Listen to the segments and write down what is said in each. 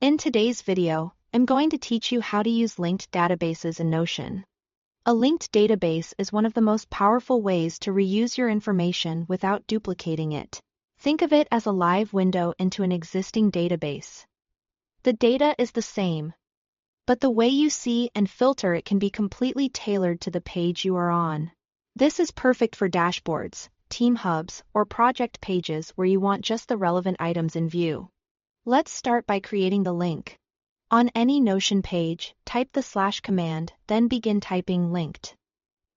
In today's video, I'm going to teach you how to use linked databases in Notion. A linked database is one of the most powerful ways to reuse your information without duplicating it. Think of it as a live window into an existing database. The data is the same, but the way you see and filter it can be completely tailored to the page you are on. This is perfect for dashboards, team hubs, or project pages where you want just the relevant items in view. Let's start by creating the link. On any Notion page, type the / command, then begin typing linked.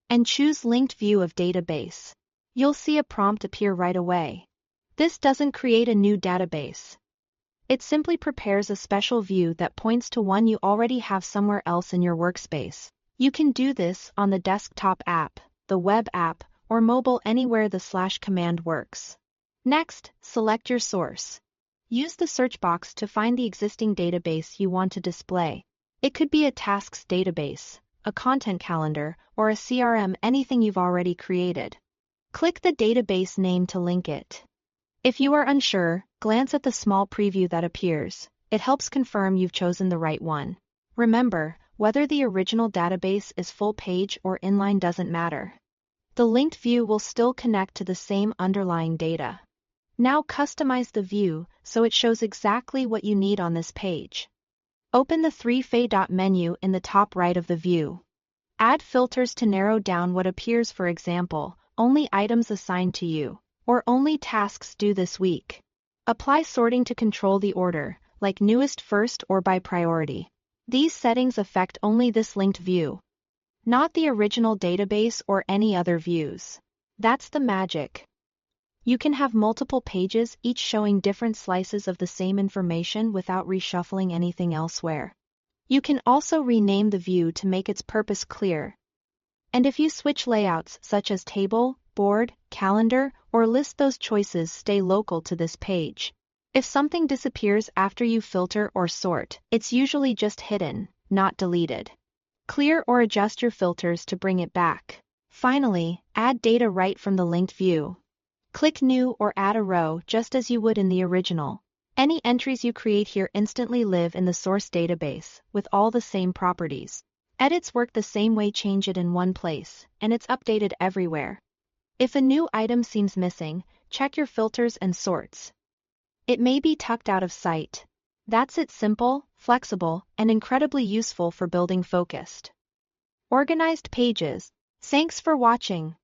And choose linked view of database. You'll see a prompt appear right away. This doesn't create a new database. It simply prepares a special view that points to one you already have somewhere else in your workspace. You can do this on the desktop app, the web app, or mobile anywhere the / command works. Next, select your source. Use the search box to find the existing database you want to display. It could be a tasks database, a content calendar, or a CRM, anything you've already created. Click the database name to link it. If you are unsure, glance at the small preview that appears. It helps confirm you've chosen the right one. Remember, whether the original database is full page or inline doesn't matter. The linked view will still connect to the same underlying data. Now customize the view so it shows exactly what you need on this page. Open the 3-dot menu in the top right of the view. Add filters to narrow down what appears, for example, only items assigned to you, or only tasks due this week. Apply sorting to control the order, like newest first or by priority. These settings affect only this linked view, not the original database or any other views. That's the magic. You can have multiple pages, each showing different slices of the same information without reshuffling anything elsewhere. You can also rename the view to make its purpose clear. And if you switch layouts such as table, board, calendar, or list, those choices stay local to this page. If something disappears after you filter or sort, it's usually just hidden, not deleted. Clear or adjust your filters to bring it back. Finally, add data right from the linked view. Click New or add a row just as you would in the original. Any entries you create here instantly live in the source database, with all the same properties. Edits work the same way, change it in one place, and it's updated everywhere. If a new item seems missing, check your filters and sorts. It may be tucked out of sight. That's it, simple, flexible, and incredibly useful for building focused, organized pages. Thanks for watching.